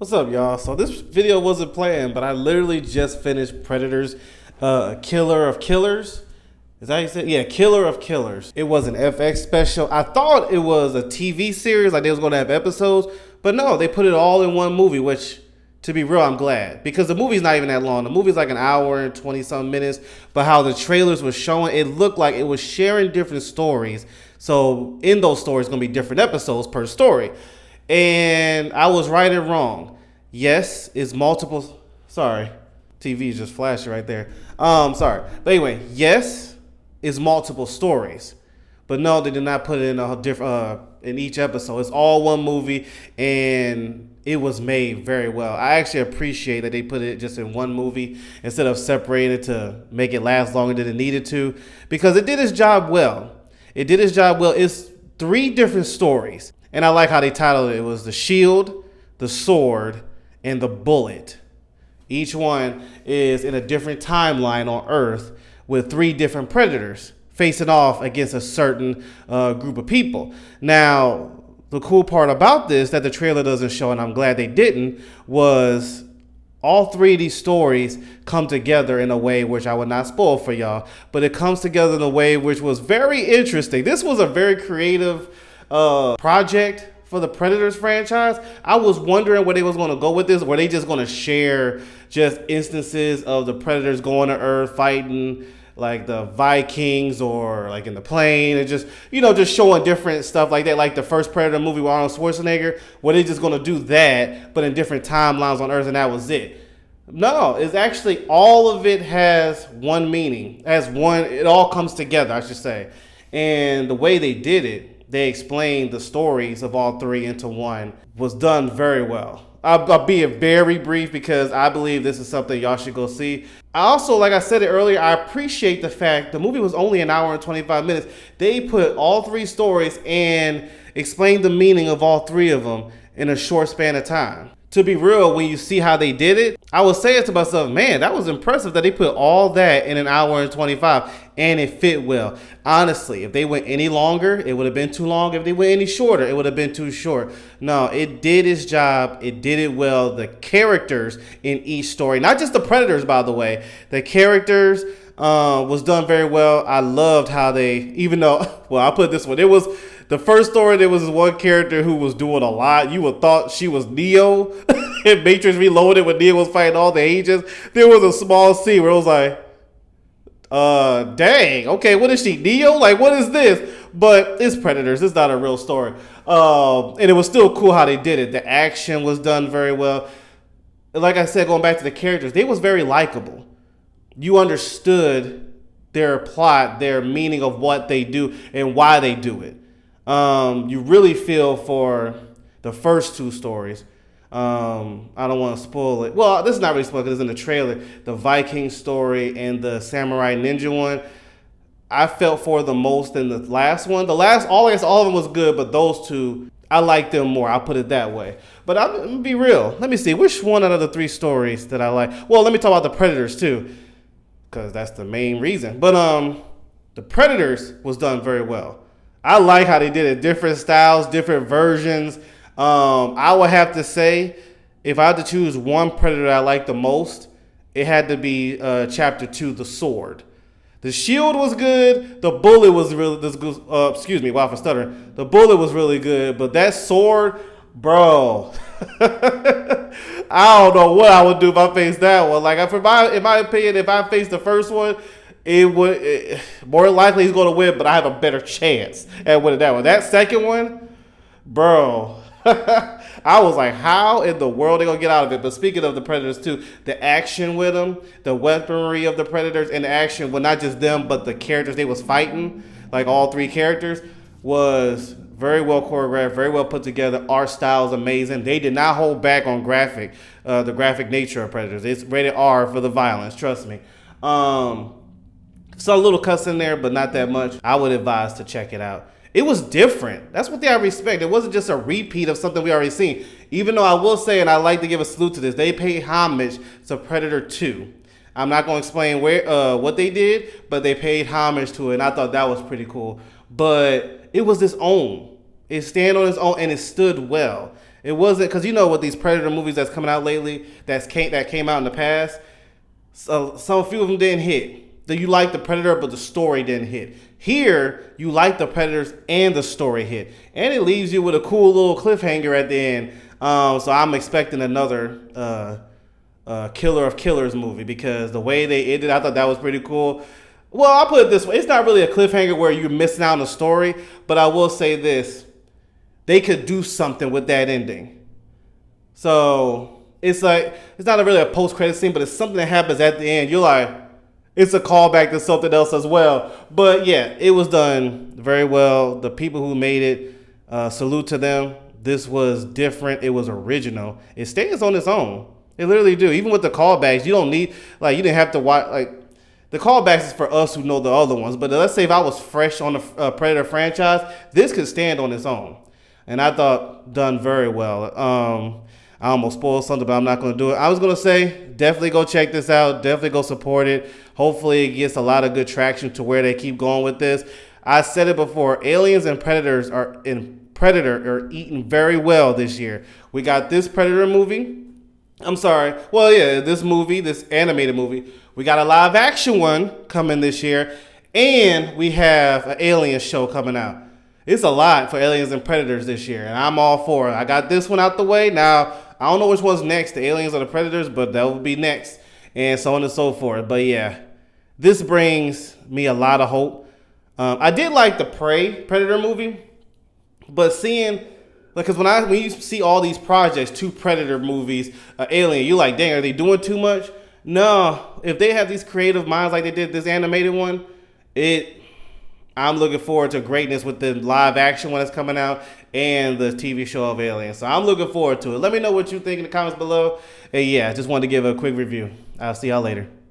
What's up, y'all? So this video wasn't planned, but I literally just finished Predators, Killer of Killers. Is that how you say it? Yeah, Killer of Killers. It was an FX special. I thought it was a TV series, like they was going to have episodes, but no, they put it all in one movie, which, to be real, I'm glad. Because the movie's not even that long. The movie's like an hour and 20-some minutes, but how the trailers were showing, it looked like it was sharing different stories. So in those stories, going to be different episodes per story. And I was right and wrong. Yes, it's multiple. Sorry, TV is just flashing right there. Sorry, but anyway, yes, it's multiple stories, but no, they did not put it in a different in each episode. It's all one movie, and it was made very well. I actually appreciate that they put it just in one movie instead of separating it to make it last longer than it needed to, because it did its job well. It did its job well. It's 3 different stories. And I like how they titled it. It was the Shield, the Sword, and the Bullet. Each one is in a different timeline on Earth with 3 different predators facing off against a certain group of people. Now, the cool part about this that the trailer doesn't show, and I'm glad they didn't, was all 3 of these stories come together in a way which I would not spoil for y'all, but it comes together in a way which was very interesting. This was a very creative project for the Predators franchise. I was wondering where they was going to go with this. Were they just going to share just instances of the Predators going to Earth fighting like the Vikings or like in the plane and just, just showing different stuff like that, like the first Predator movie with Arnold Schwarzenegger? Were they just going to do that but in different timelines on Earth and that was it? No, it's actually all of it has one meaning, it all comes together, I should say. And the way they did it, they explained the stories of all 3 into one, was done very well. I'll be very brief because I believe this is something y'all should go see. I also, like I said it earlier, I appreciate the fact the movie was only an hour and 25 minutes. They put all 3 stories and explained the meaning of all 3 of them in a short span of time. To be real, when you see how they did it, I was saying to myself, man, that was impressive that they put all that in an hour and 25 and it fit well. Honestly, if they went any longer, it would have been too long. If they went any shorter, it would have been too short. No, it did its job. It did it well. The characters in each story, not just the Predators, by the way, the characters was done very well. I loved how they, even though, well, I'll put it this one. It was the first story. There was one character who was doing a lot. You would have thought she was Neo in Matrix Reloaded when Neo was fighting all the agents. There was a small scene where it was like, dang, okay, what is she, Neo? Like, what is this? But it's Predators. It's not a real story. And it was still cool how they did it. The action was done very well. Like I said, going back to the characters, they was very likable. You understood their plot, their meaning of what they do and why they do it. You really feel for the first 2 stories. I don't want to spoil it. Well, this is not really spoiled because it's in the trailer. The Viking story and the Samurai Ninja one, I felt for the most in the last one. All of them was good, but those 2, I like them more. I'll put it that way. But I'm going to be real. Let me see. Which one out of the 3 stories that I like? Well, let me talk about the Predators too, because that's the main reason. But the Predators was done very well. I like how they did it. Different styles, different versions. I would have to say, if I had to choose one Predator I like the most, it had to be Chapter 2, The Sword. The Shield was good. The Bullet was really good. Excuse me, wow for stuttering. The Bullet was really good, but that Sword, bro, I don't know what I would do if I faced that one. Like, in my opinion, if I faced the first one, more likely he's going to win, but I have a better chance at winning that one. That second one, bro, I was like, how in the world are they going to get out of it? But speaking of the Predators too, the action with them, the weaponry of the Predators, and the action with not just them, but the characters they was fighting, like all 3 characters, was very well choreographed, very well put together. Art style is amazing. They did not hold back on the graphic nature of Predators. It's rated R for the violence, trust me. Saw a little cuss in there, but not that much. I would advise to check it out. It was different. That's what I respect. It wasn't just a repeat of something we already seen. Even though I will say, and I like to give a salute to this, they paid homage to Predator 2. I'm not going to explain what they did, but they paid homage to it, and I thought that was pretty cool. But it was its own. It stand on its own, and it stood well. It wasn't because you know what these Predator movies that's coming out lately that came out in the past. So some few of them didn't hit. That you like the Predator, but the story didn't hit. Here, you like the Predators and the story hit, and it leaves you with a cool little cliffhanger at the end. So I'm expecting another Killer of Killers movie because the way they ended, I thought that was pretty cool. Well, I'll put it this way: it's not really a cliffhanger where you're missing out on the story, but I will say this: they could do something with that ending. So it's like it's not really a post-credit scene, but it's something that happens at the end. You're like, it's a callback to something else as well. But yeah, it was done very well. The people who made it, salute to them. This was different. It was original. It stands on its own. It literally do. Even with the callbacks, you don't need you didn't have to watch the callbacks is for us who know the other ones. But let's say if I was fresh on the Predator franchise, this could stand on its own. And I thought done very well. I almost spoiled something, but I'm not going to do it. I was going to say, definitely go check this out. Definitely go support it. Hopefully it gets a lot of good traction to where they keep going with this. I said it before, Aliens and Predator are eating very well this year. We got this Predator movie. I'm sorry. Well, yeah, this animated movie. We got a live action one coming this year. And we have an Alien show coming out. It's a lot for Aliens and Predators this year, and I'm all for it. I got this one out the way. Now, I don't know which one's next, the Aliens or the Predators, but that will be next, and so on and so forth. But yeah, this brings me a lot of hope. I did like the Prey Predator movie, but seeing, because when you see all these projects, 2 Predator movies, Alien, you're like, dang, are they doing too much? No, if they have these creative minds like they did this animated one, I'm looking forward to greatness with the live action one that's coming out and the TV show of Aliens. So I'm looking forward to it. Let me know what you think in the comments below. And yeah, just wanted to give a quick review. I'll see y'all later.